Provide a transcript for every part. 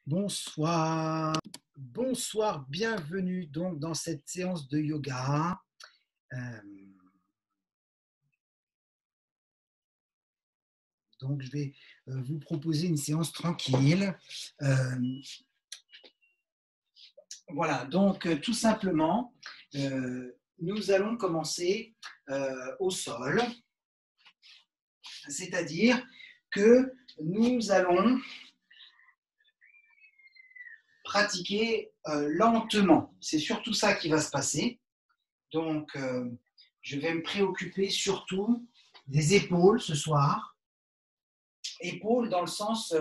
Bonsoir, bonsoir, bienvenue donc dans cette séance de yoga. Donc je vais vous proposer une séance tranquille. Voilà, donc tout simplement, nous allons commencer au sol, c'est-à-dire que nous allons pratiquer lentement. C'est surtout ça qui va se passer. Donc, je vais me préoccuper surtout des épaules ce soir. Épaules dans le sens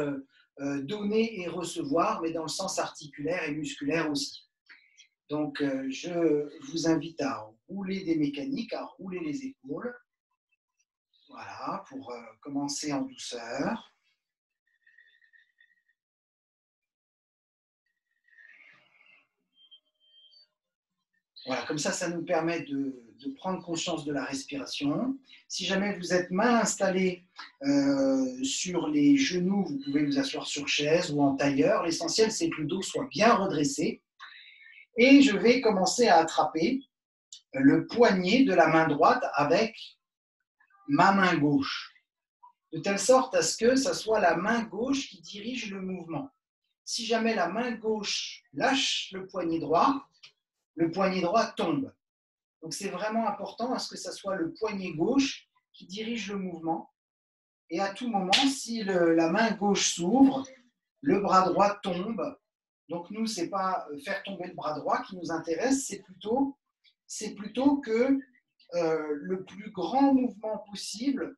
donner et recevoir, mais dans le sens articulaire et musculaire aussi. Donc, je vous invite à rouler des mécaniques, à rouler les épaules. Voilà, pour commencer en douceur. Voilà, comme ça nous permet de prendre conscience de la respiration. Si jamais vous êtes mal installé sur les genoux, vous pouvez vous asseoir sur chaise ou en tailleur. L'essentiel, c'est que le dos soit bien redressé. Et je vais commencer à attraper le poignet de la main droite avec ma main gauche, de telle sorte à ce que ce soit la main gauche qui dirige le mouvement. Si jamais la main gauche lâche le poignet droit tombe. Donc c'est vraiment important à ce que ce soit le poignet gauche qui dirige le mouvement. Et à tout moment, si la main gauche s'ouvre, le bras droit tombe. Donc nous, ce n'est pas faire tomber le bras droit qui nous intéresse, c'est plutôt que le plus grand mouvement possible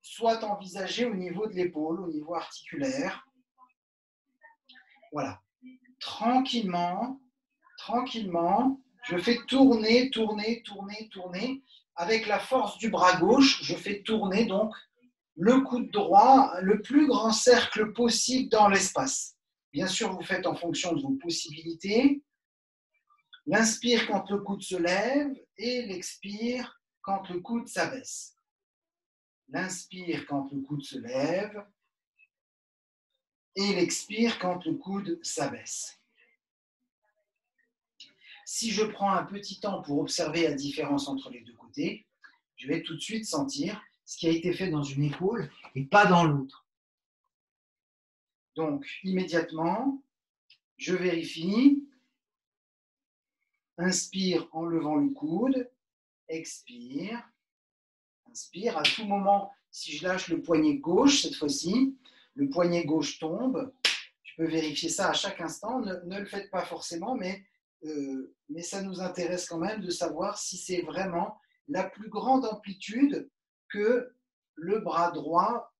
soit envisagé au niveau de l'épaule, au niveau articulaire. Voilà. Tranquillement, je fais tourner. Avec la force du bras gauche, je fais tourner donc le coude droit, le plus grand cercle possible dans l'espace. Bien sûr, vous faites en fonction de vos possibilités. L'inspire quand le coude se lève et l'expire quand le coude s'abaisse. L'inspire quand le coude se lève et l'expire quand le coude s'abaisse. Si je prends un petit temps pour observer la différence entre les deux côtés, je vais tout de suite sentir ce qui a été fait dans une épaule et pas dans l'autre. Donc, immédiatement, je vérifie. Inspire en levant le coude, expire. Inspire. À tout moment, si je lâche le poignet gauche, cette fois-ci, le poignet gauche tombe. Je peux vérifier ça à chaque instant. Ne le faites pas forcément, mais ça nous intéresse quand même de savoir si c'est vraiment la plus grande amplitude que le bras droit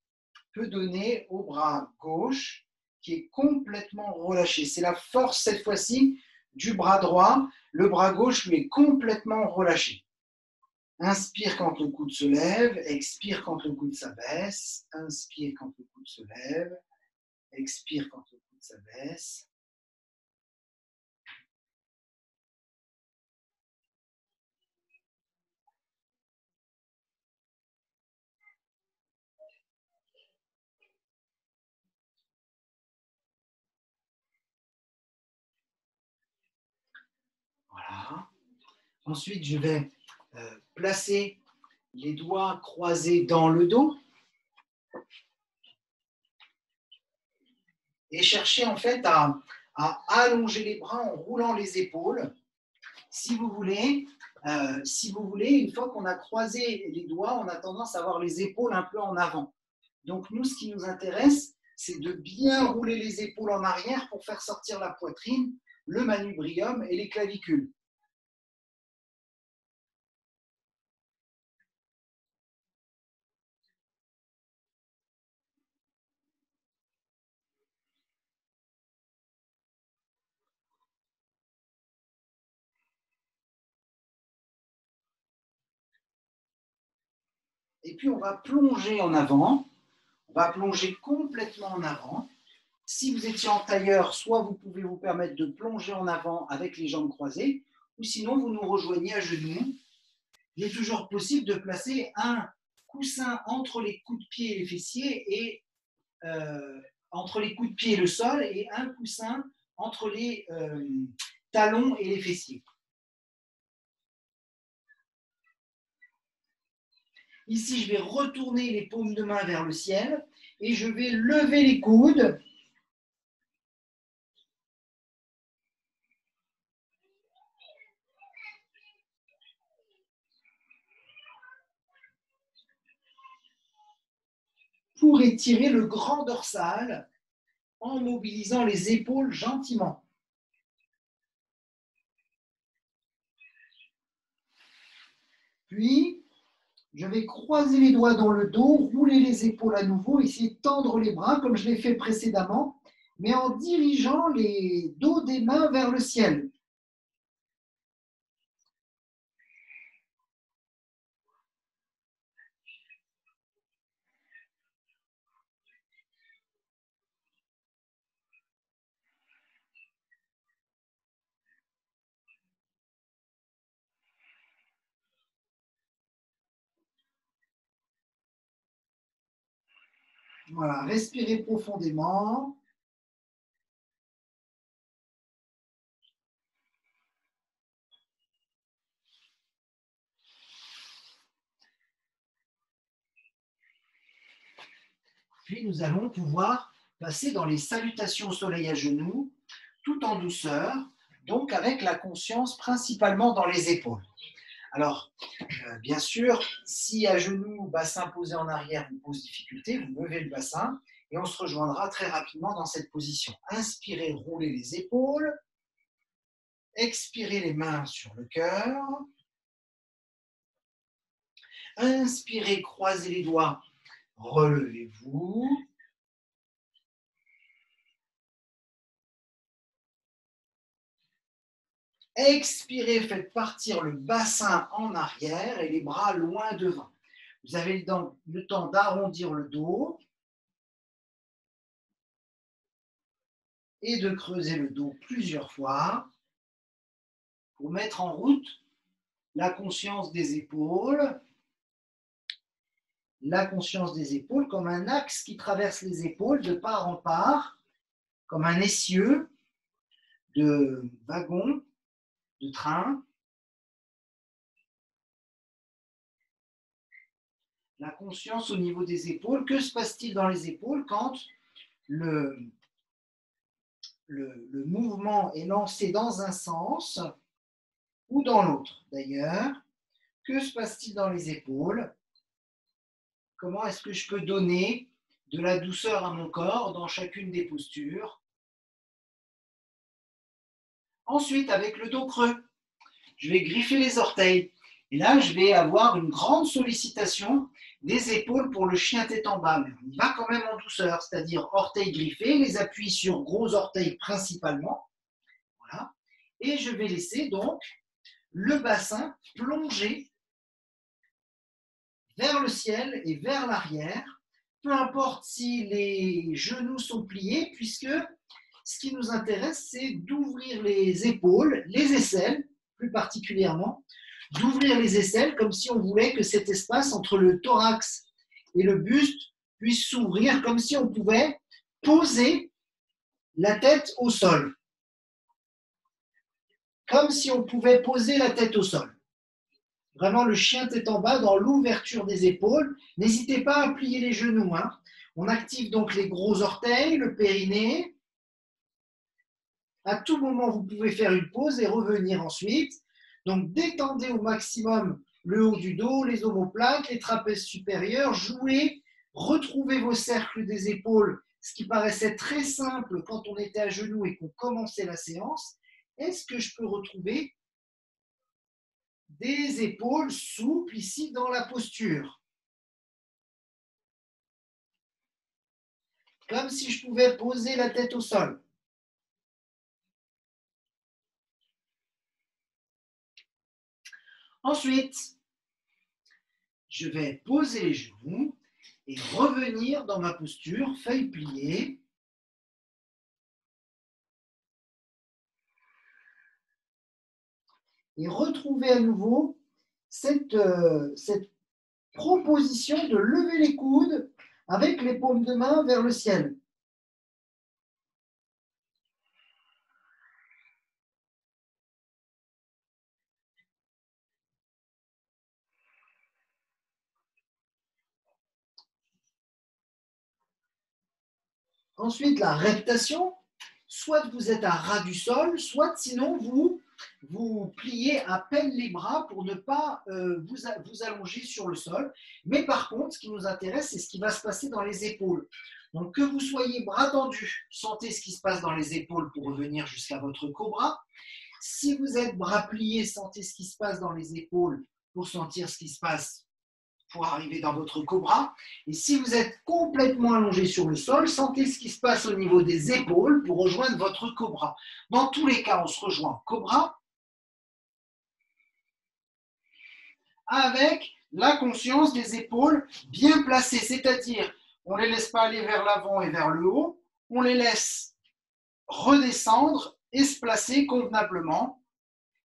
peut donner au bras gauche, qui est complètement relâché. C'est la force, cette fois-ci, du bras droit. Le bras gauche lui est complètement relâché. Inspire quand le coude se lève, expire quand le coude s'abaisse, inspire quand le coude se lève, expire quand le coude s'abaisse. Voilà. Ensuite, je vais placer les doigts croisés dans le dos et chercher en fait à allonger les bras en roulant les épaules. Si vous voulez, une fois qu'on a croisé les doigts, on a tendance à avoir les épaules un peu en avant. Donc nous, ce qui nous intéresse, c'est de bien rouler les épaules en arrière pour faire sortir la poitrine, le manubrium et les clavicules. Et puis on va plonger en avant, on va plonger complètement en avant. Si vous étiez en tailleur, soit vous pouvez vous permettre de plonger en avant avec les jambes croisées, ou sinon vous nous rejoignez à genoux. Il est toujours possible de placer un coussin entre les coups de pied et les fessiers et entre les coups de pied et le sol et un coussin entre les talons et les fessiers. Ici, je vais retourner les paumes de main vers le ciel et je vais lever les coudes. Pour étirer le grand dorsal en mobilisant les épaules gentiment. Puis, je vais croiser les doigts dans le dos, rouler les épaules à nouveau, essayer de tendre les bras comme je l'ai fait précédemment, mais en dirigeant les dos des mains vers le ciel. Voilà, respirez profondément. Puis nous allons pouvoir passer dans les salutations au soleil à genoux, tout en douceur, donc avec la conscience principalement dans les épaules. Alors, bien sûr, si à genoux, bassin posé en arrière vous pose difficulté, vous levez le bassin et on se rejoindra très rapidement dans cette position. Inspirez, roulez les épaules. Expirez les mains sur le cœur. Inspirez, croisez les doigts, relevez-vous. Expirez, faites partir le bassin en arrière et les bras loin devant. Vous avez le temps d'arrondir le dos et de creuser le dos plusieurs fois pour mettre en route la conscience des épaules. La conscience des épaules comme un axe qui traverse les épaules de part en part, comme un essieu de wagon, de train. La conscience au niveau des épaules. Que se passe-t-il dans les épaules quand le mouvement est lancé dans un sens ou dans l'autre? D'ailleurs, que se passe-t-il dans les épaules? Comment est-ce que je peux donner de la douceur à mon corps dans chacune des postures? Ensuite, avec le dos creux, je vais griffer les orteils. Et là, je vais avoir une grande sollicitation des épaules pour le chien tête en bas. Mais on y va quand même en douceur, c'est-à-dire orteils griffés, les appuis sur gros orteils principalement. Voilà. Et je vais laisser donc le bassin plonger vers le ciel et vers l'arrière, peu importe si les genoux sont pliés, puisque ce qui nous intéresse, c'est d'ouvrir les épaules, les aisselles plus particulièrement, d'ouvrir les aisselles comme si on voulait que cet espace entre le thorax et le buste puisse s'ouvrir, comme si on pouvait poser la tête au sol. Comme si on pouvait poser la tête au sol. Vraiment le chien tête en bas dans l'ouverture des épaules. N'hésitez pas à plier les genoux. On active donc les gros orteils, le périnée. À tout moment, vous pouvez faire une pause et revenir ensuite. Donc, détendez au maximum le haut du dos, les omoplates, les trapèzes supérieurs. Jouez, retrouvez vos cercles des épaules, ce qui paraissait très simple quand on était à genoux et qu'on commençait la séance. Est-ce que je peux retrouver des épaules souples ici dans la posture? Comme si je pouvais poser la tête au sol. Ensuite, je vais poser les genoux et revenir dans ma posture, feuille pliée. Et retrouver à nouveau cette proposition de lever les coudes avec les paumes de main vers le ciel. Ensuite, la reptation. Soit vous êtes à ras du sol, soit sinon vous pliez à peine les bras pour ne pas vous allonger sur le sol. Mais par contre, ce qui nous intéresse, c'est ce qui va se passer dans les épaules. Donc que vous soyez bras tendus, sentez ce qui se passe dans les épaules pour revenir jusqu'à votre cobra. Si vous êtes bras pliés, sentez ce qui se passe dans les épaules pour sentir ce qui se passe pour arriver dans votre cobra. Et si vous êtes complètement allongé sur le sol, sentez ce qui se passe au niveau des épaules pour rejoindre votre cobra. Dans tous les cas, on se rejoint en cobra avec la conscience des épaules bien placées, c'est-à-dire on ne les laisse pas aller vers l'avant et vers le haut, on les laisse redescendre et se placer convenablement.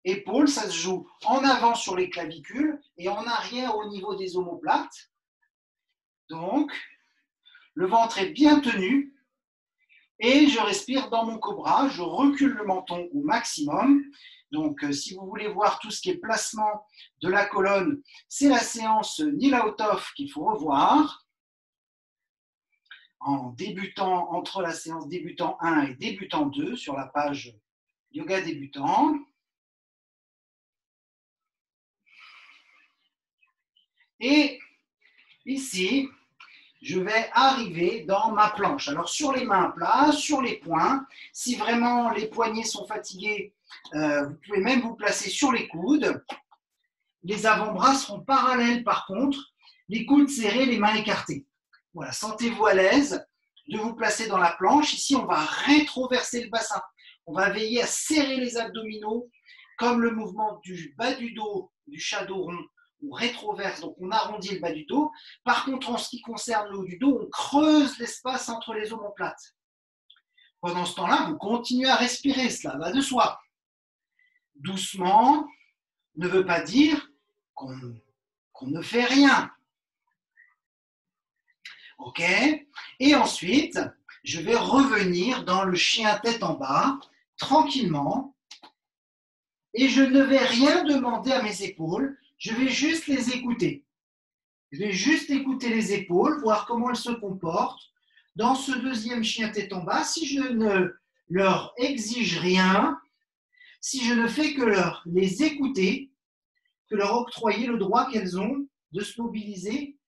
Épaules, ça se joue en avant sur les clavicules et en arrière au niveau des omoplates. Donc, le ventre est bien tenu et je respire dans mon cobra, je recule le menton au maximum. Donc, si vous voulez voir tout ce qui est placement de la colonne, c'est la séance Nilautov qu'il faut revoir. En débutant, entre la séance débutant 1 et débutant 2 sur la page Yoga débutant. Et ici, je vais arriver dans ma planche. Alors, sur les mains à plat, sur les poings, si vraiment les poignets sont fatigués, vous pouvez même vous placer sur les coudes. Les avant-bras seront parallèles par contre, les coudes serrés, les mains écartées. Voilà, sentez-vous à l'aise de vous placer dans la planche. Ici, on va rétroverser le bassin. On va veiller à serrer les abdominaux, comme le mouvement du bas du dos, du shadow rond, on rétroverse, donc on arrondit le bas du dos. Par contre, en ce qui concerne le haut du dos, on creuse l'espace entre les omoplates. Pendant ce temps-là, vous continuez à respirer, cela va de soi. Doucement ne veut pas dire qu'on ne fait rien. Ok? Et ensuite, je vais revenir dans le chien tête en bas, tranquillement, et je ne vais rien demander à mes épaules, je vais juste les écouter. Je vais juste écouter les épaules, voir comment elles se comportent. Dans ce deuxième chien tête en bas, si je ne leur exige rien, si je ne fais que les écouter, que leur octroyer le droit qu'elles ont de se mobiliser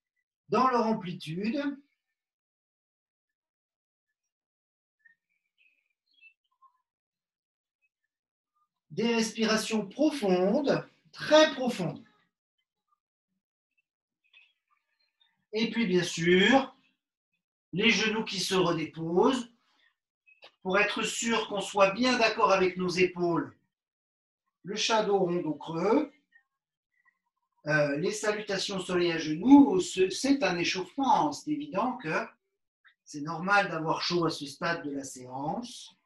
dans leur amplitude. Des respirations profondes, très profondes. Et puis, bien sûr, les genoux qui se redéposent pour être sûr qu'on soit bien d'accord avec nos épaules. Le shadow rond dos creux. Les salutations soleil à genoux, c'est un échauffement. C'est évident que c'est normal d'avoir chaud à ce stade de la séance.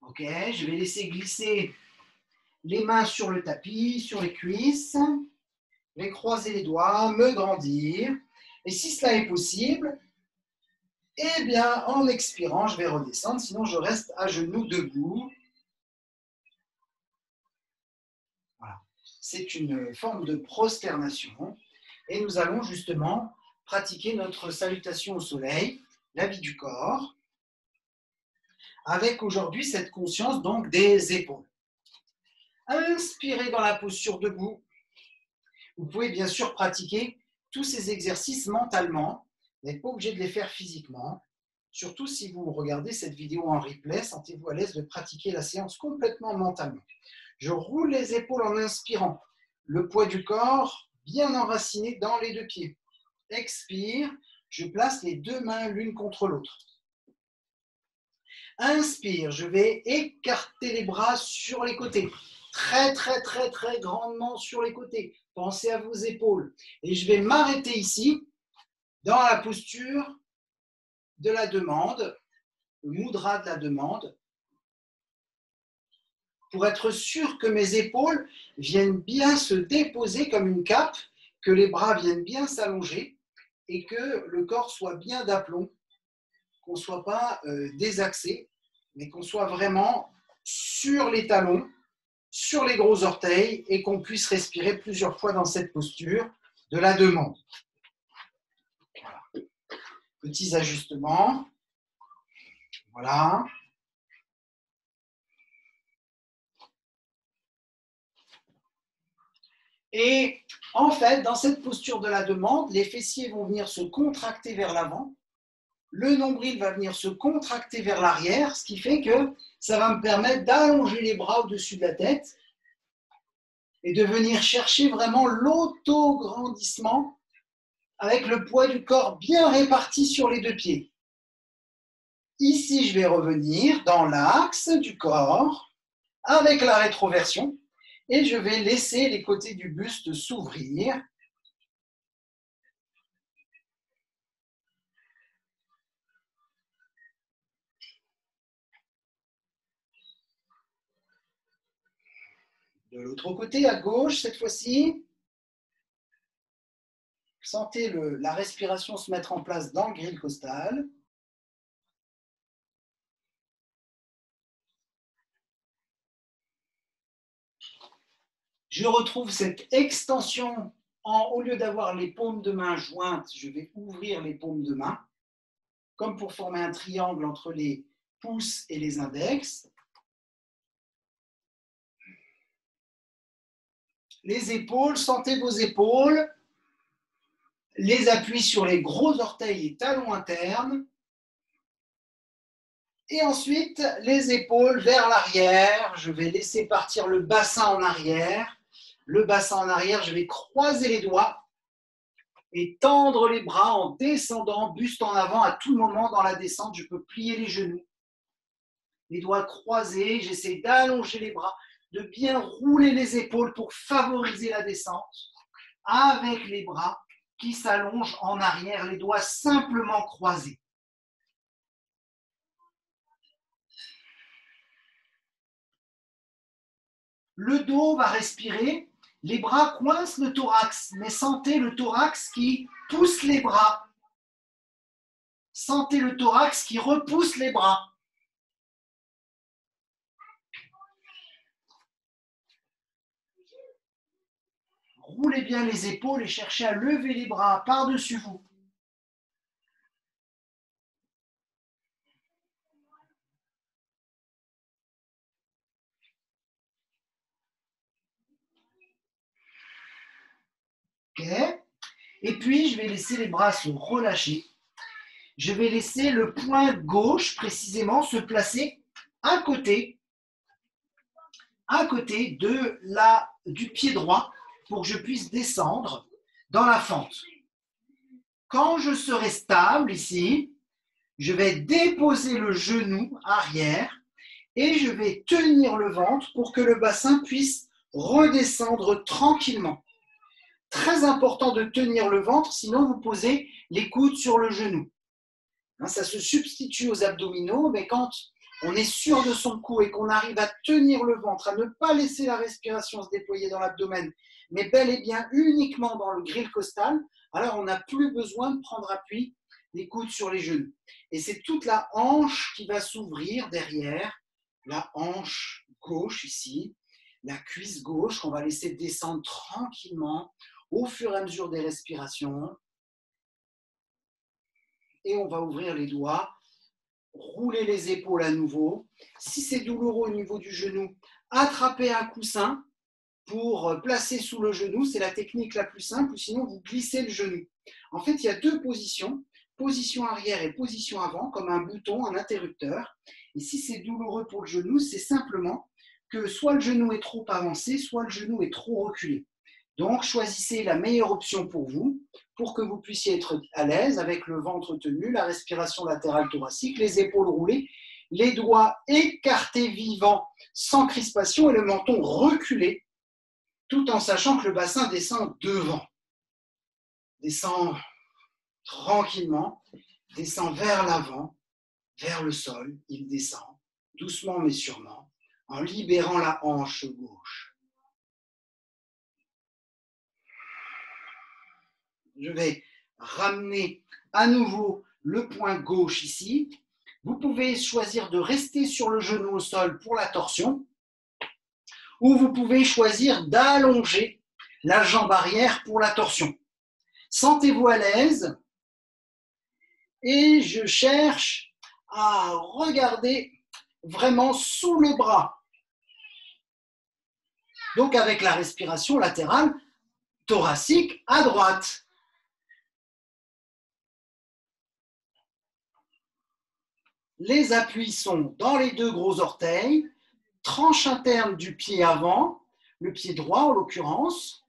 Ok, je vais laisser glisser les mains sur le tapis, sur les cuisses. Je vais croiser les doigts, me grandir. Et si cela est possible, eh bien, en expirant, je vais redescendre. Sinon, je reste à genoux debout. Voilà. C'est une forme de prosternation. Et nous allons justement pratiquer notre salutation au soleil, la vie du corps, avec aujourd'hui cette conscience donc des épaules. Inspirez dans la posture debout. Vous pouvez bien sûr pratiquer tous ces exercices mentalement. Vous n'êtes pas obligé de les faire physiquement. Surtout si vous regardez cette vidéo en replay, sentez-vous à l'aise de pratiquer la séance complètement mentalement. Je roule les épaules en inspirant. Le poids du corps bien enraciné dans les deux pieds. Expire, je place les deux mains l'une contre l'autre. Inspire, je vais écarter les bras sur les côtés. Très, très, très, très grandement sur les côtés. Pensez à vos épaules. Et je vais m'arrêter ici, dans la posture de la demande, le mudra de la demande, pour être sûr que mes épaules viennent bien se déposer comme une cape, que les bras viennent bien s'allonger et que le corps soit bien d'aplomb, qu'on ne soit pas désaxé, mais qu'on soit vraiment sur les talons sur les gros orteils et qu'on puisse respirer plusieurs fois dans cette posture de la demande. Voilà. Petits ajustements. Voilà. Et en fait, dans cette posture de la demande, les fessiers vont venir se contracter vers l'avant. Le nombril va venir se contracter vers l'arrière, ce qui fait que ça va me permettre d'allonger les bras au-dessus de la tête et de venir chercher vraiment l'autograndissement avec le poids du corps bien réparti sur les deux pieds. Ici, je vais revenir dans l'axe du corps avec la rétroversion et je vais laisser les côtés du buste s'ouvrir. De l'autre côté, à gauche, cette fois-ci, sentez la respiration se mettre en place dans le grille costal. Je retrouve cette extension. Au lieu d'avoir les paumes de main jointes, je vais ouvrir les paumes de main, comme pour former un triangle entre les pouces et les index. Les épaules, sentez vos épaules. Les appuis sur les gros orteils et talons internes. Et ensuite, les épaules vers l'arrière. Je vais laisser partir le bassin en arrière. Le bassin en arrière, je vais croiser les doigts et tendre les bras en descendant, buste en avant. À tout moment dans la descente, je peux plier les genoux. Les doigts croisés, j'essaie d'allonger les bras, de bien rouler les épaules pour favoriser la descente avec les bras qui s'allongent en arrière, les doigts simplement croisés. Le dos va respirer, les bras coincent le thorax, mais sentez le thorax qui pousse les bras. Sentez le thorax qui repousse les bras. Roulez bien les épaules et cherchez à lever les bras par-dessus vous. Ok. Et puis, je vais laisser les bras se relâcher. Je vais laisser le poing gauche, précisément, se placer à côté du pied droit pour que je puisse descendre dans la fente. Quand je serai stable ici, je vais déposer le genou arrière et je vais tenir le ventre pour que le bassin puisse redescendre tranquillement. Très important de tenir le ventre, sinon vous posez les coudes sur le genou. Ça se substitue aux abdominaux, mais quand on est sûr de son cou et qu'on arrive à tenir le ventre, à ne pas laisser la respiration se déployer dans l'abdomen, mais bel et bien uniquement dans le grille costal, alors on n'a plus besoin de prendre appui, les coudes sur les genoux. Et c'est toute la hanche qui va s'ouvrir derrière, la hanche gauche ici, la cuisse gauche qu'on va laisser descendre tranquillement au fur et à mesure des respirations. Et on va ouvrir les doigts, rouler les épaules à nouveau. Si c'est douloureux au niveau du genou, attrapez un coussin pour placer sous le genou. C'est la technique la plus simple, ou sinon vous glissez le genou. En fait, il y a deux positions, position arrière et position avant, comme un bouton, un interrupteur. Et si c'est douloureux pour le genou, c'est simplement que soit le genou est trop avancé, soit le genou est trop reculé. Donc, choisissez la meilleure option pour vous, pour que vous puissiez être à l'aise avec le ventre tenu, la respiration latérale thoracique, les épaules roulées, les doigts écartés vivants sans crispation et le menton reculé, tout en sachant que le bassin descend devant. Descend tranquillement, descend vers l'avant, vers le sol, il descend, doucement mais sûrement, en libérant la hanche gauche. Je vais ramener à nouveau le poing gauche ici. Vous pouvez choisir de rester sur le genou au sol pour la torsion, ou vous pouvez choisir d'allonger la jambe arrière pour la torsion. Sentez-vous à l'aise et je cherche à regarder vraiment sous le bras. Donc avec la respiration latérale thoracique à droite. Les appuis sont dans les deux gros orteils, tranche interne du pied avant, le pied droit en l'occurrence.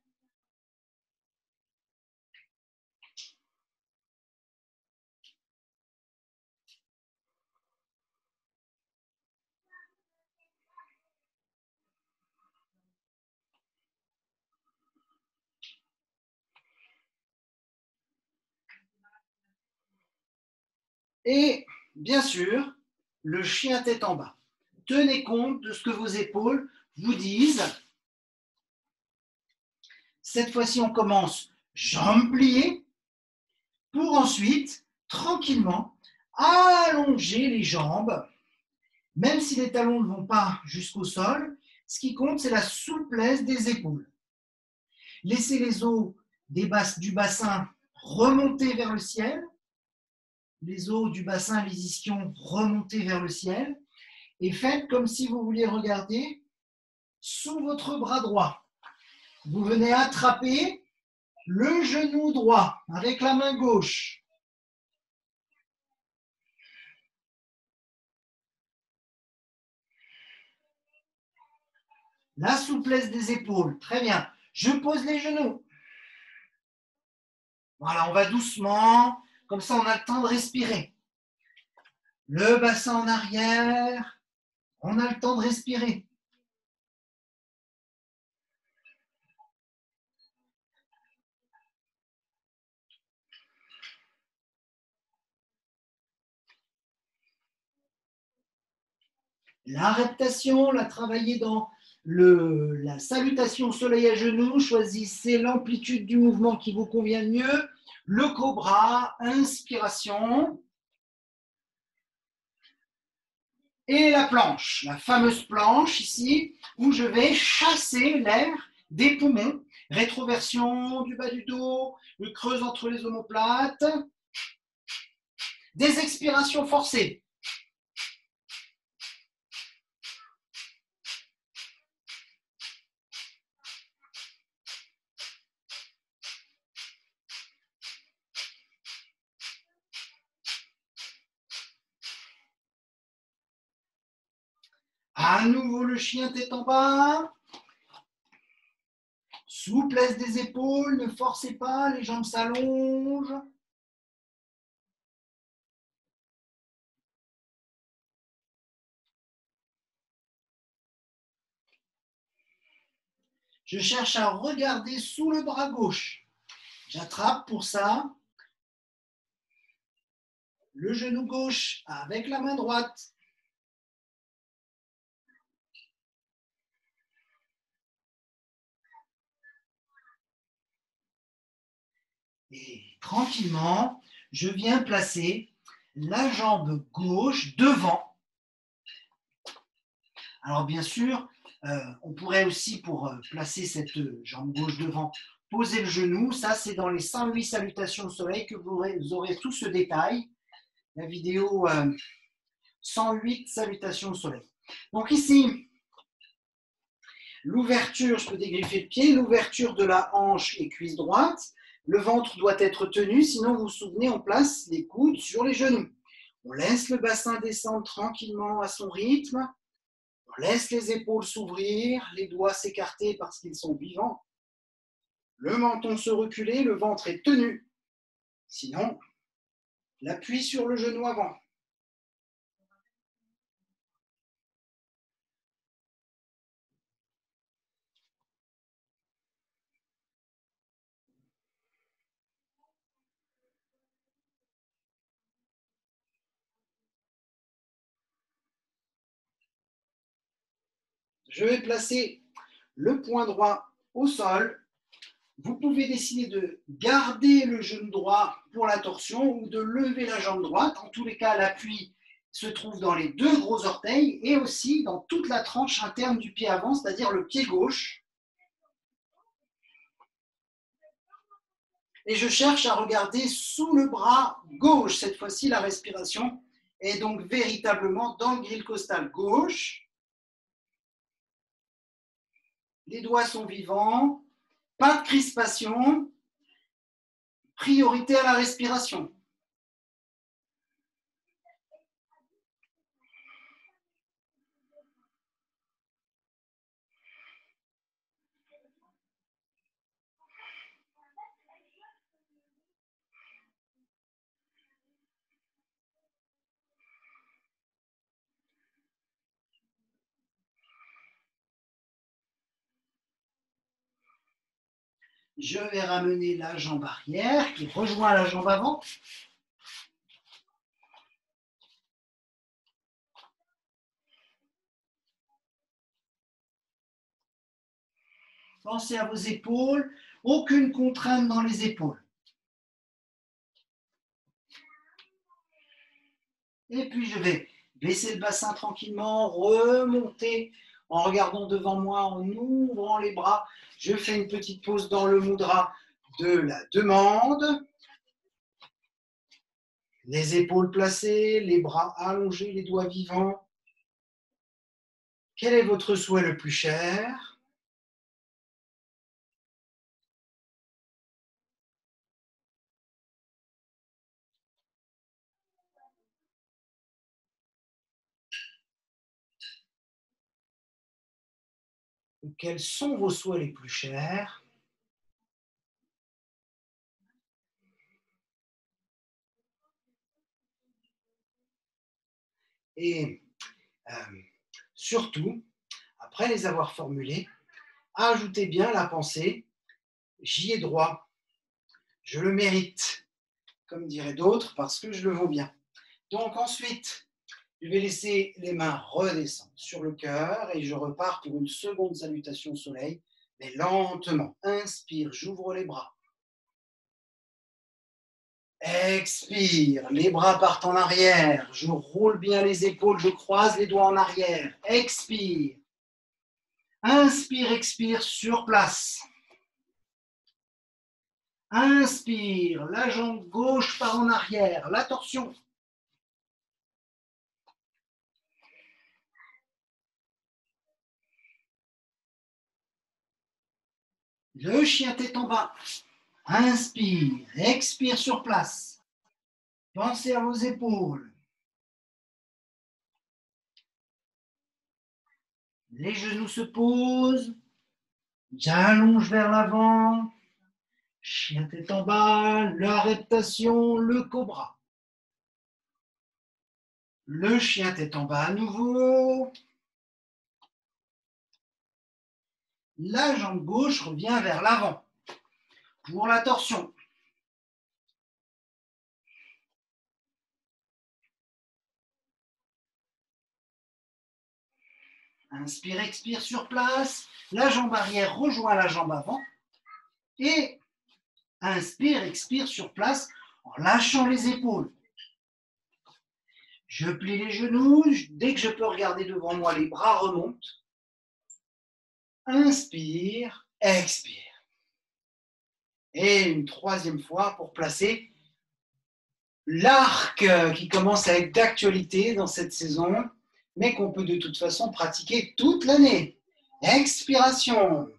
Et bien sûr, le chien tête en bas. Tenez compte de ce que vos épaules vous disent. Cette fois-ci, on commence jambes pliées pour ensuite, tranquillement, allonger les jambes. Même si les talons ne vont pas jusqu'au sol, ce qui compte, c'est la souplesse des épaules. Laissez les os du bassin remonter vers le ciel. Les os du bassin, les ischions remonter vers le ciel. Et faites comme si vous vouliez regarder sous votre bras droit. Vous venez attraper le genou droit avec la main gauche. La souplesse des épaules, très bien. Je pose les genoux. Voilà, on va doucement, comme ça on a le temps de respirer. Le bassin en arrière, on a le temps de respirer. La reptation, on l'a travaillé dans la salutation au soleil à genoux. Choisissez l'amplitude du mouvement qui vous convient le mieux. Le cobra, inspiration. Et la planche, la fameuse planche ici, où je vais chasser l'air des poumons. Rétroversion du bas du dos, le creuse entre les omoplates. Des expirations forcées. À nouveau le chien tête en bas. Souplesse des épaules, ne forcez pas, les jambes s'allongent. Je cherche à regarder sous le bras gauche. J'attrape pour ça le genou gauche avec la main droite. Et tranquillement, je viens placer la jambe gauche devant. Alors bien sûr, on pourrait aussi, pour placer cette jambe gauche devant, poser le genou. Ça, c'est dans les 108 salutations au soleil que vous aurez tout ce détail. La vidéo 108 salutations au soleil. Donc ici, l'ouverture, je peux dégriffer le pied, l'ouverture de la hanche et cuisse droite. Le ventre doit être tenu, sinon vous vous souvenez, on place les coudes sur les genoux. On laisse le bassin descendre tranquillement à son rythme. On laisse les épaules s'ouvrir, les doigts s'écarter parce qu'ils sont vivants. Le menton se reculer, le ventre est tenu. Sinon, l'appui sur le genou avant. Je vais placer le poing droit au sol. Vous pouvez décider de garder le genou droit pour la torsion ou de lever la jambe droite. En tous les cas, l'appui se trouve dans les deux gros orteils et aussi dans toute la tranche interne du pied avant, c'est-à-dire le pied gauche. Et je cherche à regarder sous le bras gauche. Cette fois-ci, la respiration est donc véritablement dans le grille costal gauche. Les doigts sont vivants, pas de crispation, priorité à la respiration. Je vais ramener la jambe arrière qui rejoint la jambe avant. Pensez à vos épaules, aucune contrainte dans les épaules. Et puis je vais baisser le bassin tranquillement, remonter en regardant devant moi, en ouvrant les bras. Je fais une petite pause dans le mudra de la demande. Les épaules placées, les bras allongés, les doigts vivants. Quel est votre souhait le plus cher ? Quels sont vos souhaits les plus chers ? Et surtout, après les avoir formulés, ajoutez bien la pensée « j'y ai droit, je le mérite », comme diraient d'autres, parce que je le vaux bien. Donc ensuite, je vais laisser les mains redescendre sur le cœur et je repars pour une seconde salutation au soleil, mais lentement. Inspire, j'ouvre les bras. Expire, les bras partent en arrière, je roule bien les épaules, je croise les doigts en arrière. Expire. Inspire, expire sur place. Inspire, la jambe gauche part en arrière, la torsion. Le chien tête en bas. Inspire, expire sur place. Pensez à vos épaules. Les genoux se posent. J'allonge vers l'avant. Chien tête en bas, la reptation, le cobra. Le chien tête en bas à nouveau. La jambe gauche revient vers l'avant pour la torsion. Inspire, expire sur place. La jambe arrière rejoint la jambe avant. Et inspire, expire sur place en lâchant les épaules. Je plie les genoux. Dès que je peux regarder devant moi, les bras remontent. Inspire, expire. Et une troisième fois pour placer l'arc qui commence à être d'actualité dans cette saison, mais qu'on peut de toute façon pratiquer toute l'année. Expiration.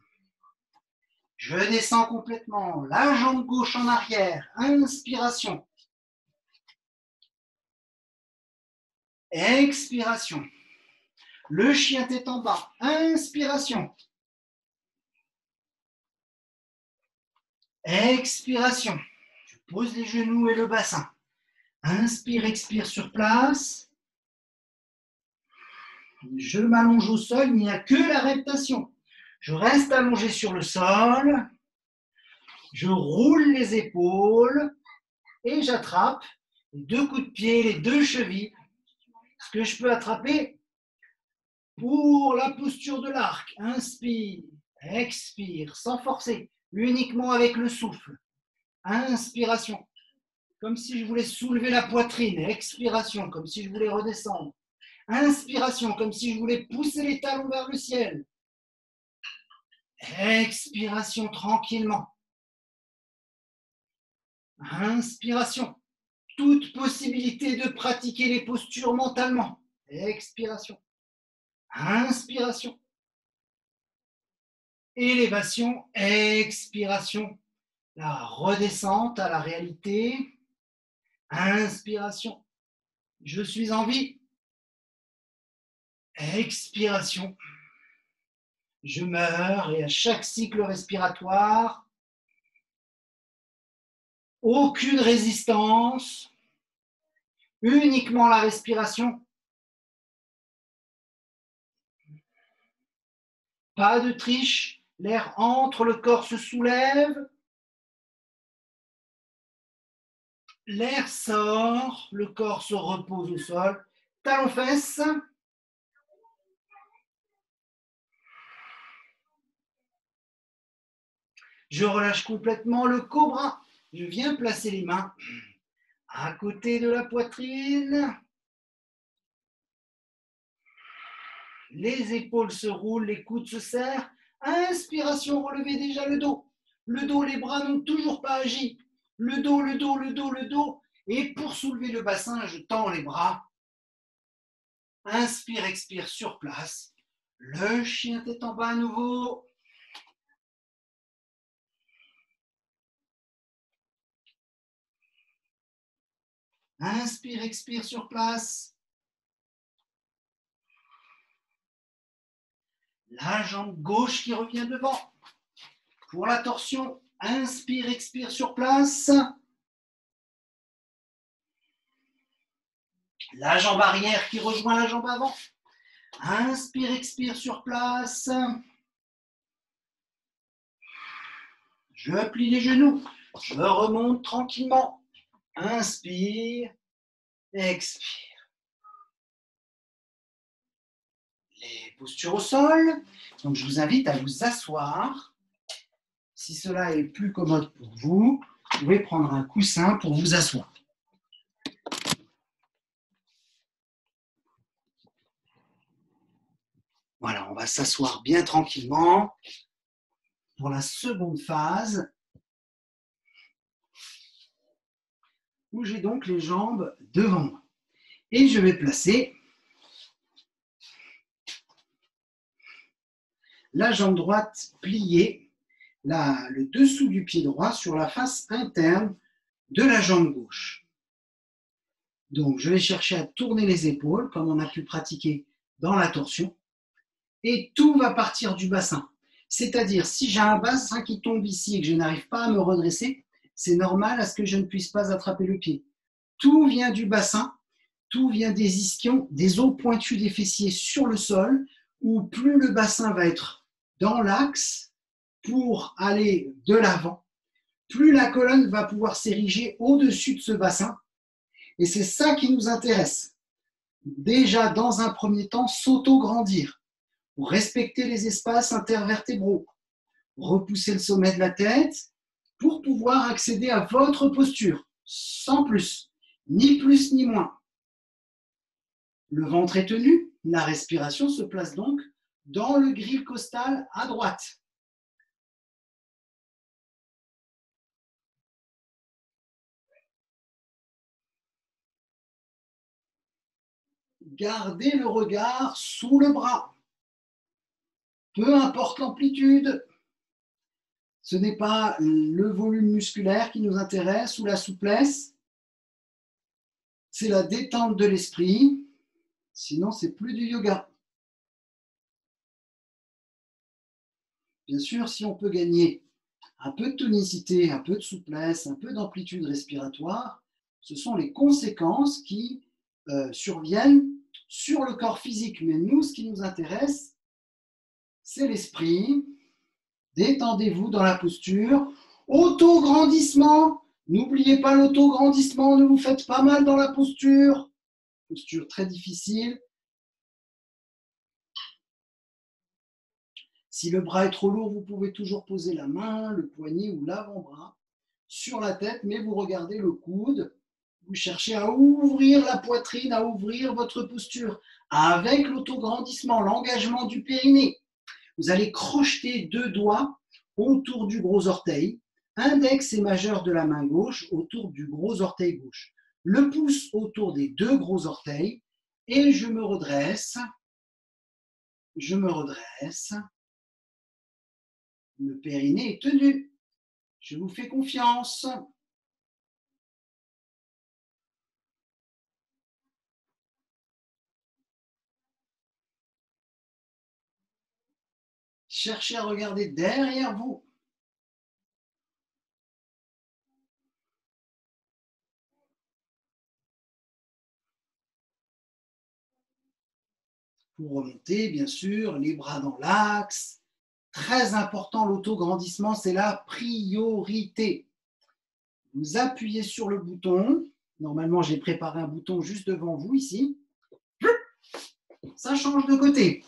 Je descends complètement, la jambe gauche en arrière. Inspiration. Expiration. Le chien tête en bas. Inspiration. Expiration. Je pose les genoux et le bassin. Inspire, expire sur place. Je m'allonge au sol, il n'y a que la reptation. Je reste allongé sur le sol. Je roule les épaules et j'attrape les deux coups de pied, les deux chevilles. Ce que je peux attraper pour la posture de l'arc. Inspire, expire, sans forcer, uniquement avec le souffle. Inspiration. comme si je voulais soulever la poitrine. Expiration, comme si je voulais redescendre. Inspiration, comme si je voulais pousser les talons vers le ciel. Expiration, tranquillement. Inspiration. Toute possibilité de pratiquer les postures mentalement. Expiration. Inspiration. Élévation, expiration. La redescente à la réalité. Inspiration. Je suis en vie. Expiration. Je meurs et à chaque cycle respiratoire, aucune résistance, uniquement la respiration. Pas de triche, l'air entre, le corps se soulève. L'air sort, le corps se repose au sol. Talons-fesses. Je relâche complètement le cobra. Je viens placer les mains à côté de la poitrine. Les épaules se roulent, les coudes se serrent. Inspiration, relevez déjà le dos. Le dos, les bras n'ont toujours pas agi. Le dos, le dos, le dos, le dos. Et pour soulever le bassin, je tends les bras. Inspire, expire sur place. Le chien tête en bas à nouveau. Inspire, expire sur place. La jambe gauche qui revient devant. Pour la torsion, inspire, expire sur place. La jambe arrière qui rejoint la jambe avant. Inspire, expire sur place. Je plie les genoux. Je remonte tranquillement. Inspire, expire. Les postures au sol. Donc, je vous invite à vous asseoir. Si cela est plus commode pour vous, vous pouvez prendre un coussin pour vous asseoir. Voilà, on va s'asseoir bien tranquillement pour la seconde phase, où j'ai donc les jambes devant moi. Et je vais placer la jambe droite pliée, le dessous du pied droit sur la face interne de la jambe gauche. Donc, je vais chercher à tourner les épaules, comme on a pu pratiquer dans la torsion, et tout va partir du bassin. C'est-à-dire, si j'ai un bassin qui tombe ici et que je n'arrive pas à me redresser, c'est normal à ce que je ne puisse pas attraper le pied. Tout vient du bassin, tout vient des ischions, des os pointus des fessiers sur le sol, où plus le bassin va être dans l'axe pour aller de l'avant, plus la colonne va pouvoir s'ériger au-dessus de ce bassin. Et c'est ça qui nous intéresse. Déjà, dans un premier temps, s'auto-grandir pour respecter les espaces intervertébraux, repousser le sommet de la tête pour pouvoir accéder à votre posture, sans plus ni moins. Le ventre est tenu, la respiration se place donc dans le grille costal à droite. Gardez le regard sous le bras. Peu importe l'amplitude, ce n'est pas le volume musculaire qui nous intéresse ou la souplesse, c'est la détente de l'esprit, sinon c'est plus du yoga. Bien sûr, si on peut gagner un peu de tonicité, un peu de souplesse, un peu d'amplitude respiratoire, ce sont les conséquences qui surviennent sur le corps physique. Mais nous, ce qui nous intéresse, c'est l'esprit. Détendez-vous dans la posture. Auto-grandissement. N'oubliez pas l'auto-grandissement. Ne vous faites pas mal dans la posture. Posture très difficile. Si le bras est trop lourd, vous pouvez toujours poser la main, le poignet ou l'avant-bras sur la tête, mais vous regardez le coude. Vous cherchez à ouvrir la poitrine, à ouvrir votre posture. Avec l'autograndissement, l'engagement du périnée, vous allez crocheter 2 doigts autour du gros orteil, index et majeur de la main gauche autour du gros orteil gauche. Le pouce autour des 2 gros orteils et je me redresse. Je me redresse. Le périnée est tenu. Je vous fais confiance. Cherchez à regarder derrière vous. Pour remonter, bien sûr, les bras dans l'axe. Très important, l'autograndissement, c'est la priorité. Vous appuyez sur le bouton. Normalement, j'ai préparé un bouton juste devant vous ici. Ça change de côté.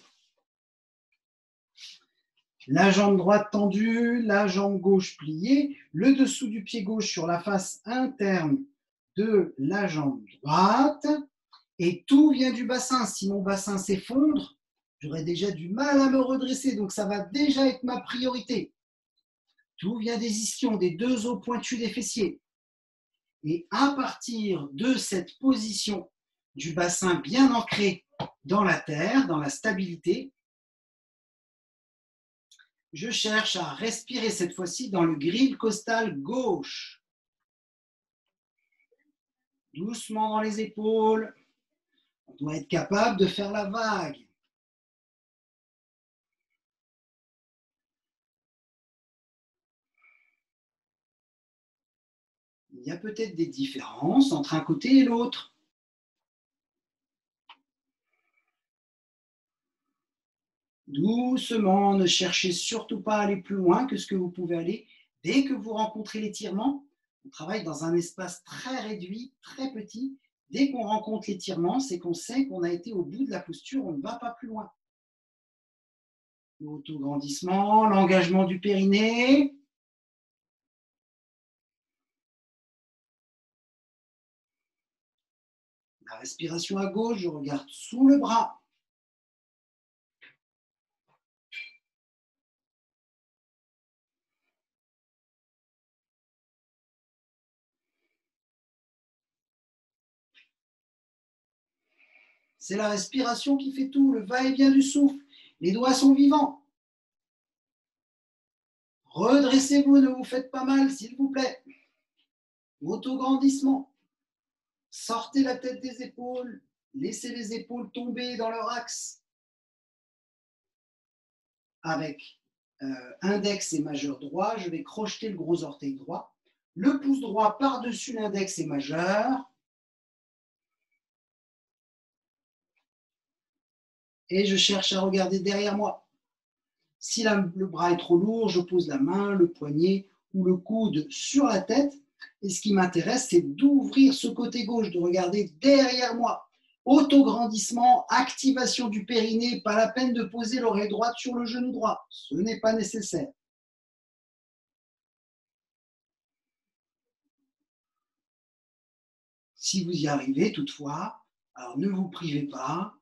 La jambe droite tendue, la jambe gauche pliée, le dessous du pied gauche sur la face interne de la jambe droite. Et tout vient du bassin. Si mon bassin s'effondre, j'aurais déjà du mal à me redresser. Donc, ça va déjà être ma priorité. Tout vient des ischions, des 2 os pointus des fessiers. Et à partir de cette position du bassin bien ancré dans la terre, dans la stabilité, je cherche à respirer cette fois-ci dans le grille costal gauche. Doucement dans les épaules. On doit être capable de faire la vague. Il y a peut-être des différences entre un côté et l'autre. Doucement, ne cherchez surtout pas à aller plus loin que ce que vous pouvez aller. Dès que vous rencontrez l'étirement, on travaille dans un espace très réduit, très petit. Dès qu'on rencontre l'étirement, c'est qu'on sait qu'on a été au bout de la posture, on ne va pas plus loin. L'autograndissement, l'engagement du périnée. La respiration à gauche, je regarde sous le bras. C'est la respiration qui fait tout, le va-et-vient du souffle. Les doigts sont vivants. Redressez-vous, ne vous faites pas mal, s'il vous plaît. Autograndissement. Sortez la tête des épaules. Laissez les épaules tomber dans leur axe. Avec index et majeur droit, je vais crocheter le gros orteil droit. Le pouce droit par-dessus l'index et majeur. Et je cherche à regarder derrière moi. Si le bras est trop lourd, je pose la main, le poignet ou le coude sur la tête. Et ce qui m'intéresse, c'est d'ouvrir ce côté gauche, de regarder derrière moi. Autograndissement, activation du périnée, pas la peine de poser l'oreille droite sur le genou droit. Ce n'est pas nécessaire. Si vous y arrivez toutefois, alors ne vous privez pas.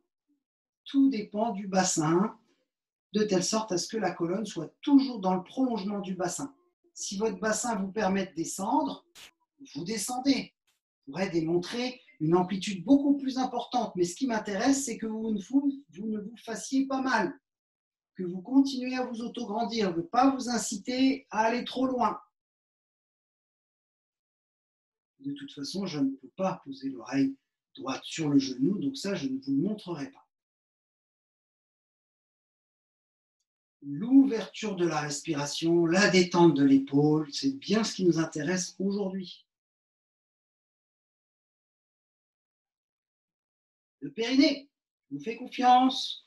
Tout dépend du bassin, de telle sorte à ce que la colonne soit toujours dans le prolongement du bassin. Si votre bassin vous permet de descendre, vous descendez. Vous pourrez démontrer une amplitude beaucoup plus importante. Mais ce qui m'intéresse, c'est que vous ne vous fassiez pas mal, que vous continuez à vous autograndir. Je ne veux pas vous inciter à aller trop loin. De toute façon, je ne peux pas poser l'oreille droite sur le genou, donc ça, je ne vous le montrerai pas. L'ouverture de la respiration, la détente de l'épaule, c'est bien ce qui nous intéresse aujourd'hui. Le périnée, je vous fais confiance.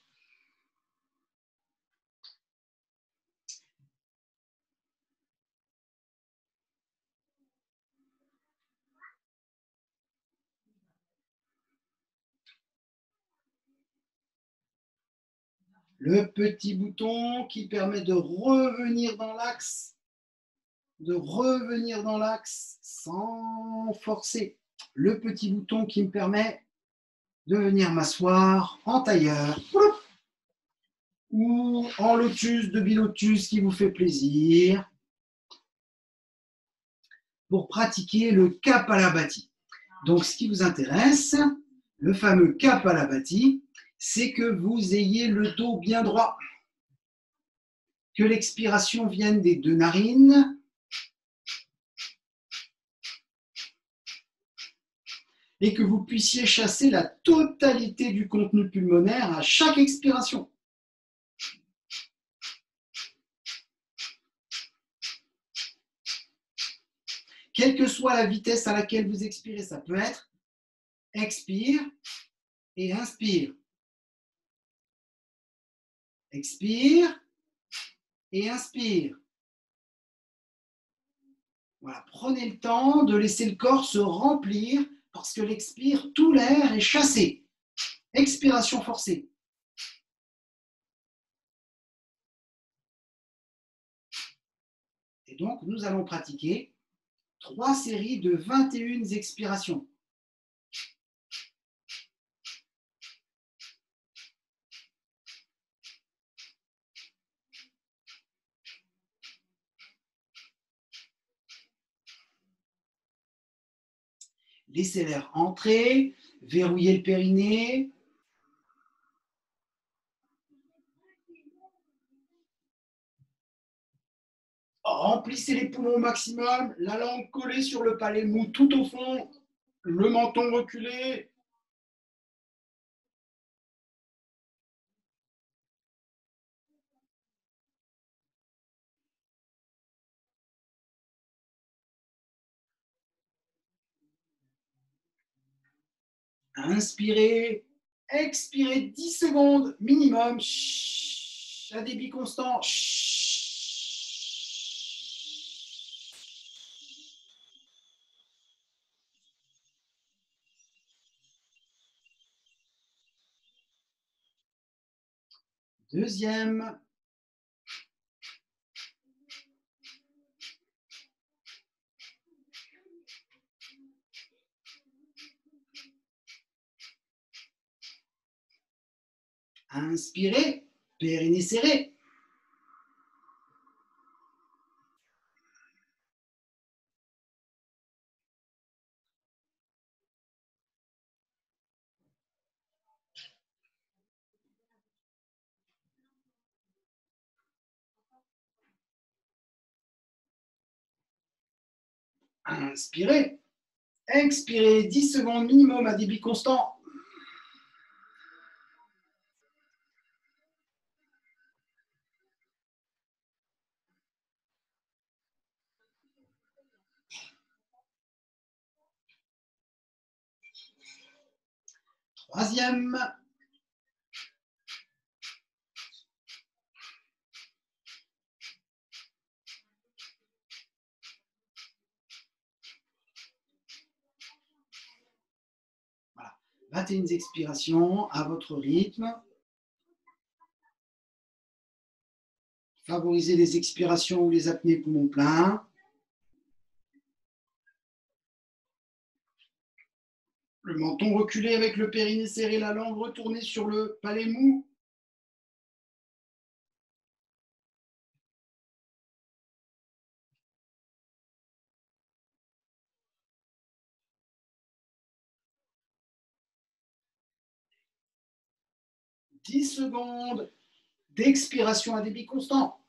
Le petit bouton qui permet de revenir dans l'axe. de revenir dans l'axe sans forcer. Le petit bouton qui me permet de venir m'asseoir en tailleur ou en lotus de bilotus qui vous fait plaisir pour pratiquer le Kapalabhati. Donc, ce qui vous intéresse, le fameux Kapalabhati, c'est que vous ayez le dos bien droit, que l'expiration vienne des deux narines et que vous puissiez chasser la totalité du contenu pulmonaire à chaque expiration. Quelle que soit la vitesse à laquelle vous expirez, ça peut être expire et inspire. Expire et inspire. Voilà, prenez le temps de laisser le corps se remplir parce que l'expire, tout l'air est chassé. Expiration forcée. Et donc, nous allons pratiquer 3 séries de 21 expirations. Laissez l'air entrer, verrouillez le périnée. Remplissez les poumons au maximum, la langue collée sur le palais mou tout au fond, le menton reculé. Inspirez, expirez 10 secondes minimum, à débit constant. Deuxième. Inspirez, périnée serré. Inspirez, expirez 10 secondes minimum à débit constant. Troisième. Voilà. 21 expirations à votre rythme. Favorisez les expirations ou les apnées poumons pleins. Le menton reculé avec le périnée serré, la langue retournée sur le palais mou. « 10 secondes d'expiration à débit constant.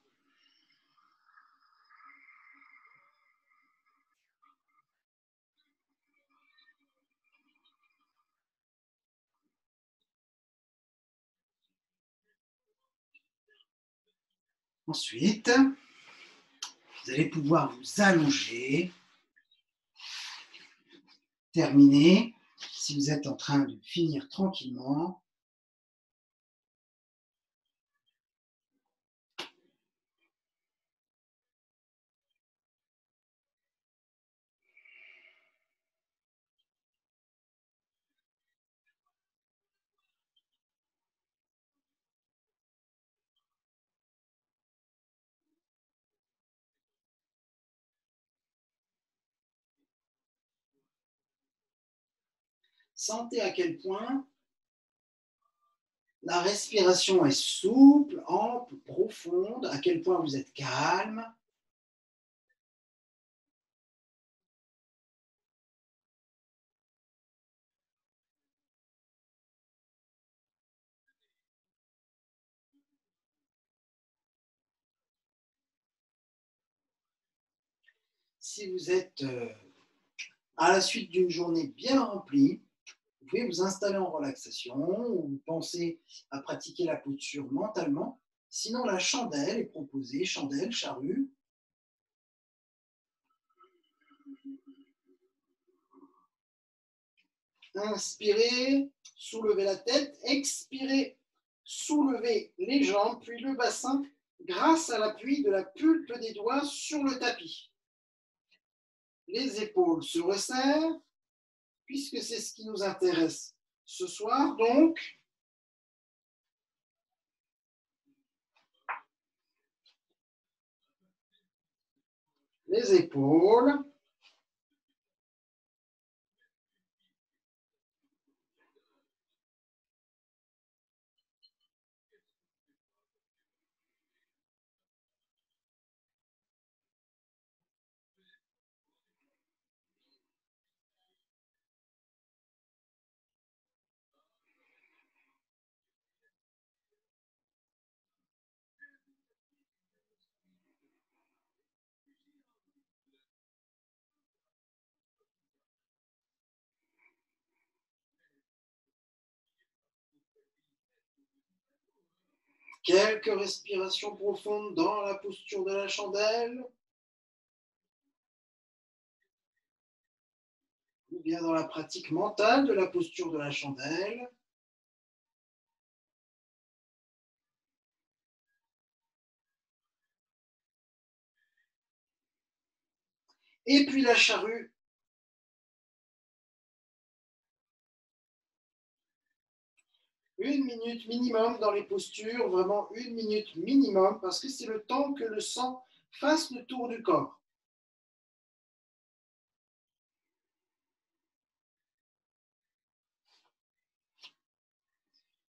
Ensuite, vous allez pouvoir vous allonger. Terminer. Si vous êtes en train de finir tranquillement, Sentez à quel point la respiration est souple, ample, profonde, à quel point vous êtes calme. Si vous êtes à la suite d'une journée bien remplie, vous pouvez vous installer en relaxation ou penser à pratiquer la posture mentalement. Sinon, la chandelle est proposée, chandelle, charrue. Inspirez, soulevez la tête, expirez, soulevez les jambes, puis le bassin grâce à l'appui de la pulpe des doigts sur le tapis. Les épaules se resserrent, puisque c'est ce qui nous intéresse ce soir. Donc, les épaules. Quelques respirations profondes dans la posture de la chandelle, ou bien dans la pratique mentale de la posture de la chandelle. Et puis la charrue. Une minute minimum dans les postures, vraiment une minute minimum, parce que c'est le temps que le sang fasse le tour du corps.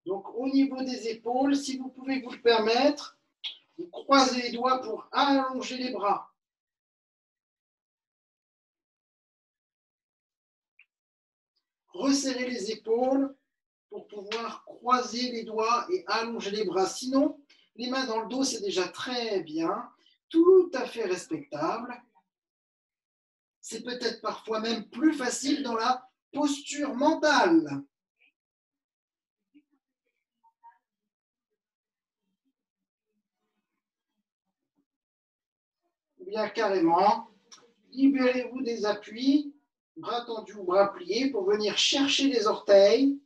Donc au niveau des épaules, si vous pouvez vous le permettre, vous croisez les doigts pour allonger les bras. Resserrez les épaules pour pouvoir croiser les doigts et allonger les bras. Sinon, les mains dans le dos, c'est déjà très bien, tout à fait respectable. C'est peut-être parfois même plus facile dans la posture mentale. Ou bien carrément, libérez-vous des appuis, bras tendus ou bras pliés, pour venir chercher les orteils.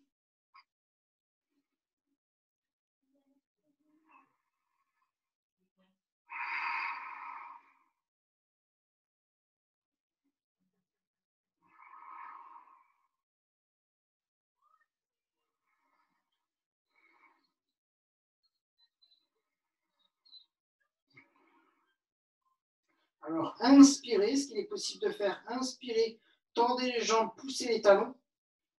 Alors, inspirez, ce qu'il est possible de faire, inspirez, tendez les jambes, poussez les talons.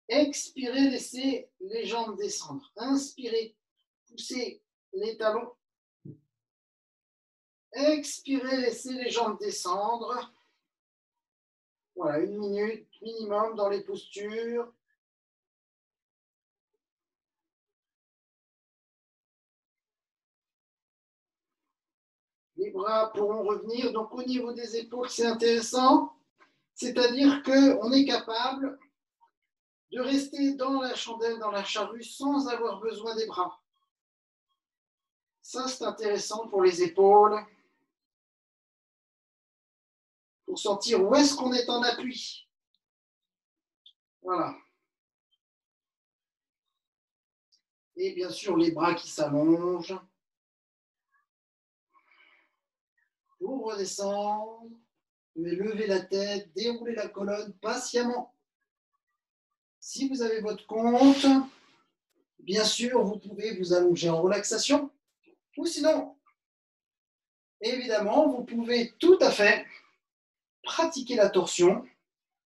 Expirez, laissez les jambes descendre. Inspirez, poussez les talons. Expirez, laissez les jambes descendre. Voilà, une minute minimum dans les postures. Les bras pourront revenir. Donc, au niveau des épaules, c'est intéressant. C'est-à-dire qu'on est capable de rester dans la chandelle, dans la charrue, sans avoir besoin des bras. Ça, c'est intéressant pour les épaules, pour sentir où est-ce qu'on est en appui. Voilà. Et bien sûr, les bras qui s'allongent. Pour redescendre, vous pouvez lever la tête, dérouler la colonne patiemment. Si vous avez votre compte, bien sûr, vous pouvez vous allonger en relaxation. Ou sinon, évidemment, vous pouvez tout à fait pratiquer la torsion,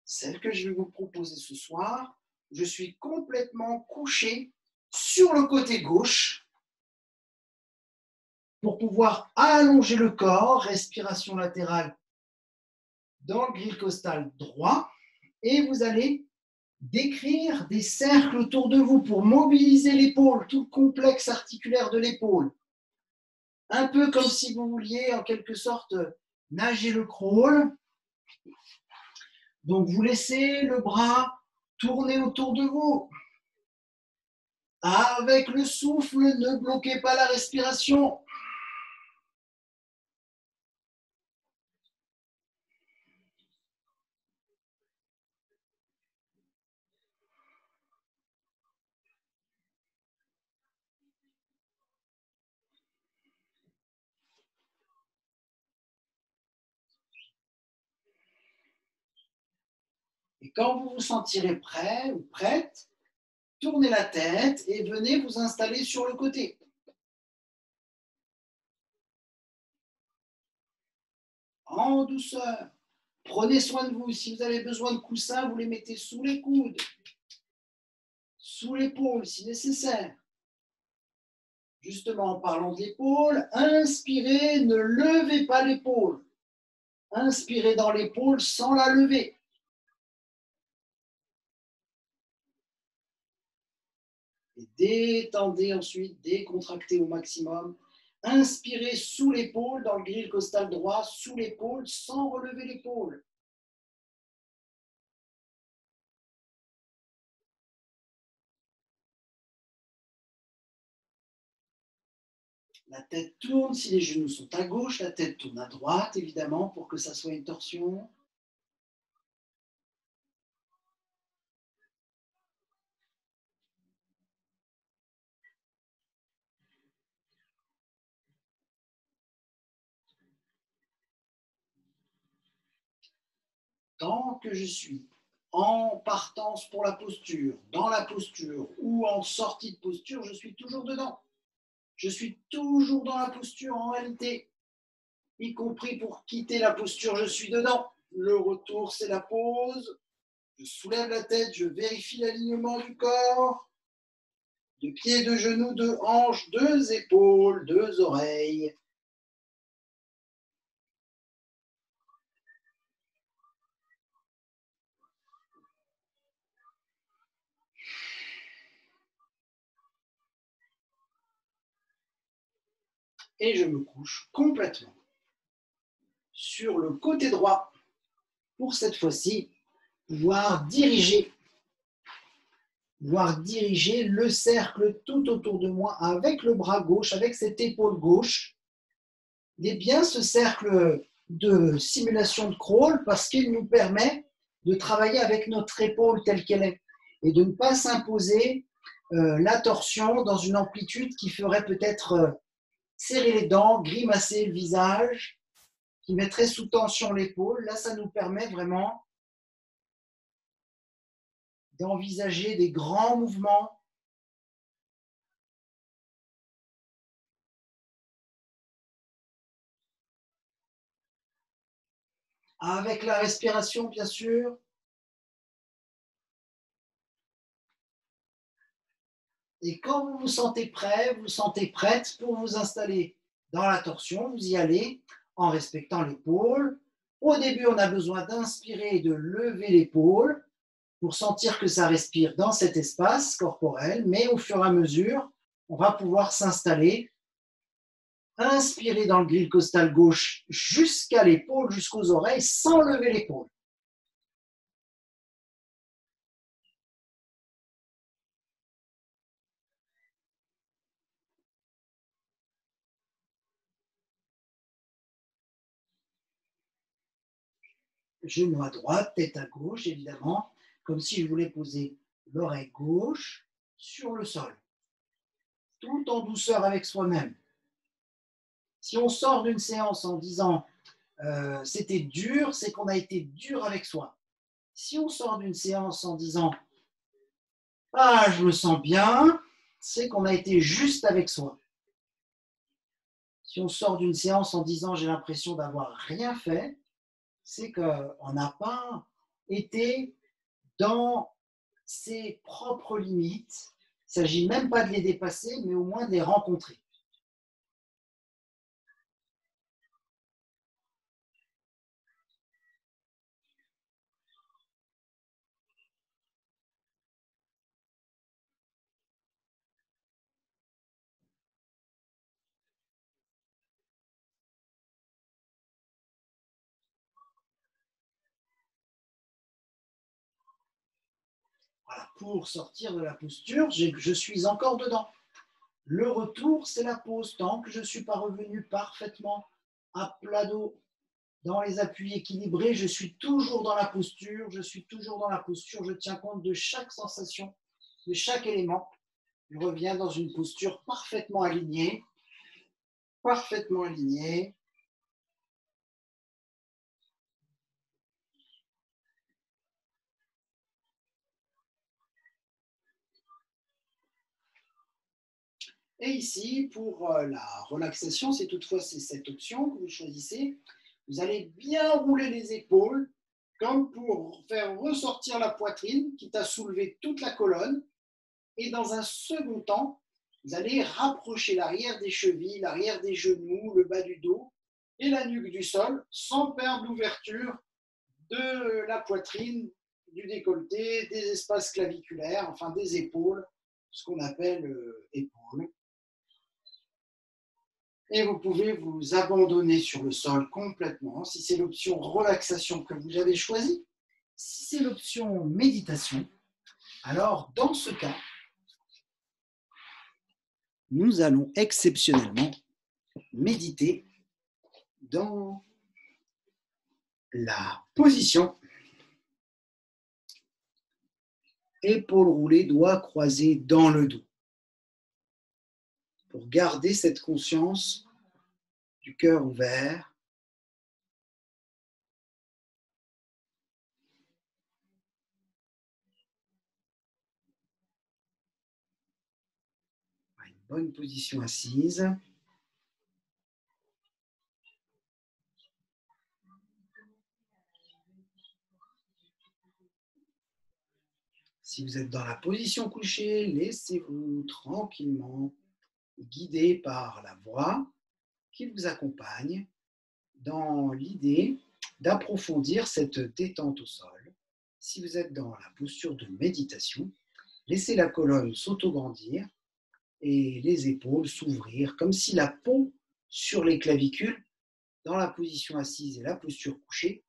celle que je vais vous proposer ce soir, je suis complètement couché sur le côté gauche pour pouvoir allonger le corps, respiration latérale dans le grille costal droit, et vous allez décrire des cercles autour de vous pour mobiliser l'épaule, tout le complexe articulaire de l'épaule. Un peu comme si vous vouliez en quelque sorte nager le crawl. Donc vous laissez le bras tourner autour de vous. Avec le souffle, ne bloquez pas la respiration. Et quand vous vous sentirez prêt ou prête, tournez la tête et venez vous installer sur le côté. En douceur. Prenez soin de vous. Si vous avez besoin de coussins, vous les mettez sous les coudes, sous l'épaule si nécessaire. Justement, en parlant de l'épaule, inspirez, ne levez pas l'épaule. Inspirez dans l'épaule sans la lever. Et détendez ensuite, décontractez au maximum. Inspirez sous l'épaule, dans le grille costal droit, sous l'épaule, sans relever l'épaule. La tête tourne, si les genoux sont à gauche, la tête tourne à droite, évidemment, pour que ça soit une torsion. Tant que je suis en partance pour la posture, dans la posture ou en sortie de posture, je suis toujours dedans. Je suis toujours dans la posture en réalité, y compris pour quitter la posture, je suis dedans. Le retour, c'est la pause. Je soulève la tête, je vérifie l'alignement du corps. De pieds, de genoux, de hanches, deux épaules, deux oreilles. Et je me couche complètement sur le côté droit pour cette fois-ci pouvoir diriger le cercle tout autour de moi avec le bras gauche, avec cette épaule gauche. Et bien ce cercle de simulation de crawl parce qu'il nous permet de travailler avec notre épaule telle qu'elle est et de ne pas s'imposer la torsion dans une amplitude qui ferait peut-être serrer les dents, grimacer le visage, qui mettrait sous tension l'épaule. Là, ça nous permet vraiment d'envisager des grands mouvements avec la respiration, bien sûr. Et quand vous vous sentez prêt, vous vous sentez prête pour vous installer dans la torsion, vous y allez en respectant l'épaule. Au début, on a besoin d'inspirer et de lever l'épaule pour sentir que ça respire dans cet espace corporel, mais au fur et à mesure, on va pouvoir s'installer. Inspirer dans le grille costal gauche jusqu'à l'épaule, jusqu'aux oreilles, sans lever l'épaule. Genou à droite, tête à gauche, évidemment, comme si je voulais poser l'oreille gauche sur le sol, tout en douceur avec soi-même. Si on sort d'une séance en disant c'était dur, c'est qu'on a été dur avec soi. Si on sort d'une séance en disant ah, je me sens bien, c'est qu'on a été juste avec soi. Si on sort d'une séance en disant j'ai l'impression d'avoir rien fait, c'est qu'on n'a pas été dans ses propres limites. Il ne s'agit même pas de les dépasser, mais au moins de les rencontrer. Voilà, pour sortir de la posture, je suis encore dedans. Le retour, c'est la pause. Tant que je ne suis pas revenu parfaitement à plat dos dans les appuis équilibrés, je suis toujours dans la posture, je tiens compte de chaque sensation, de chaque élément. Je reviens dans une posture parfaitement alignée, parfaitement alignée. Et ici, pour la relaxation, c'est toutefois cette option que vous choisissez. Vous allez bien rouler les épaules, comme pour faire ressortir la poitrine, quitte à soulever toute la colonne. Et dans un second temps, vous allez rapprocher l'arrière des chevilles, l'arrière des genoux, le bas du dos et la nuque du sol, sans perdre l'ouverture de la poitrine, du décolleté, des espaces claviculaires, enfin des épaules, ce qu'on appelle épaules. Et vous pouvez vous abandonner sur le sol complètement, si c'est l'option relaxation que vous avez choisie. Si c'est l'option méditation, alors dans ce cas, nous allons exceptionnellement méditer dans la position épaules roulées, doigts croisés dans le dos, pour garder cette conscience du cœur ouvert. Une bonne position assise. Si vous êtes dans la position couchée, laissez-vous tranquillement guider par la voix qui vous accompagne dans l'idée d'approfondir cette détente au sol. Si vous êtes dans la posture de méditation, laissez la colonne s'auto-grandir et les épaules s'ouvrir, comme si la peau sur les clavicules, dans la position assise et la posture couchée,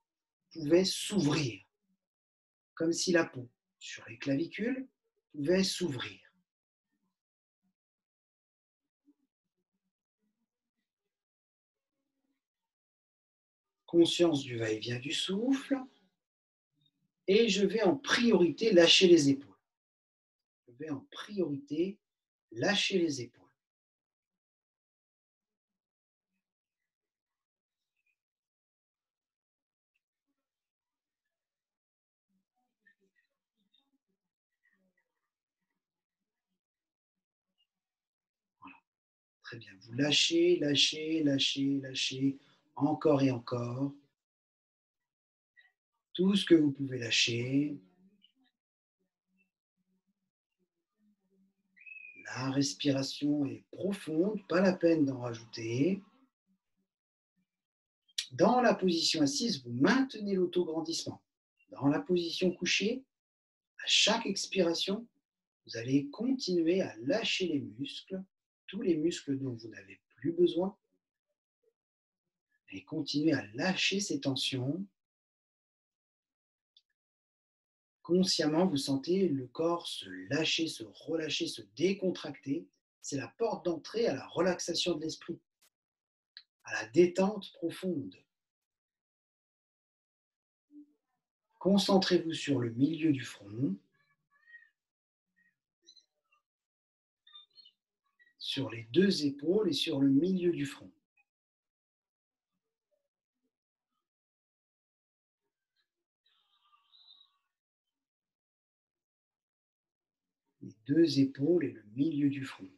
pouvait s'ouvrir, comme si la peau sur les clavicules pouvait s'ouvrir. Conscience du va-et-vient du souffle, et je vais en priorité lâcher les épaules. Je vais en priorité lâcher les épaules. Voilà, très bien. Vous lâchez, lâchez, lâchez, lâchez, encore et encore. Tout ce que vous pouvez lâcher. La respiration est profonde, pas la peine d'en rajouter. Dans la position assise, vous maintenez l'autograndissement. Dans la position couchée, à chaque expiration, vous allez continuer à lâcher les muscles, tous les muscles dont vous n'avez plus besoin, et continuez à lâcher ces tensions. Consciemment, vous sentez le corps se lâcher, se relâcher, se décontracter. C'est la porte d'entrée à la relaxation de l'esprit, à la détente profonde. Concentrez-vous sur le milieu du front, sur les deux épaules et sur le milieu du front. Les deux épaules et le milieu du front.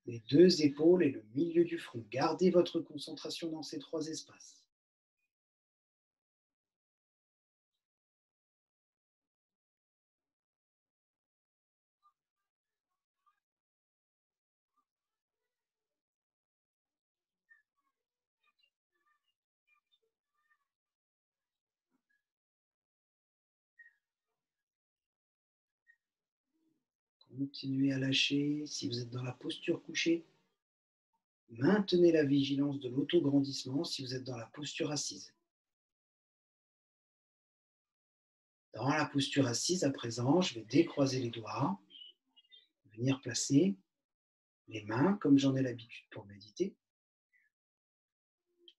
les deux épaules et le milieu du front. Gardez votre concentration dans ces trois espaces. Continuez à lâcher. Si vous êtes dans la posture couchée, maintenez la vigilance de l'autograndissement si vous êtes dans la posture assise. Dans la posture assise, à présent, je vais décroiser les doigts, venir placer les mains comme j'en ai l'habitude pour méditer.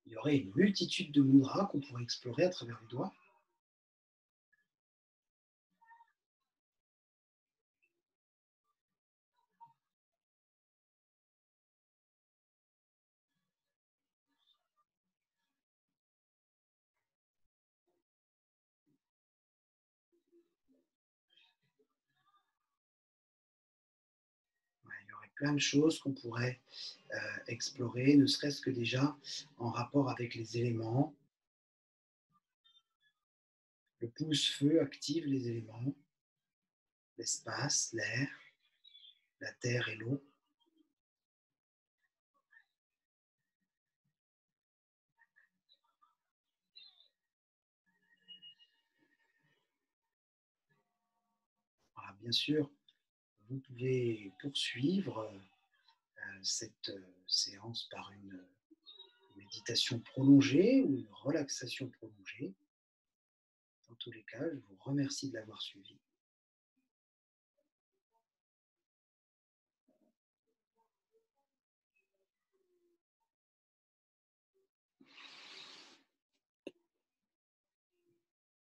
Il y aurait une multitude de mudras qu'on pourrait explorer à travers les doigts. Ouais, il y aurait plein de choses qu'on pourrait explorer, ne serait-ce que déjà en rapport avec les éléments. Le pouce-feu active les éléments, l'espace, l'air, la terre et l'eau. Voilà, bien sûr, vous pouvez poursuivre cette séance par une méditation prolongée ou une relaxation prolongée. Dans tous les cas, je vous remercie de l'avoir suivi.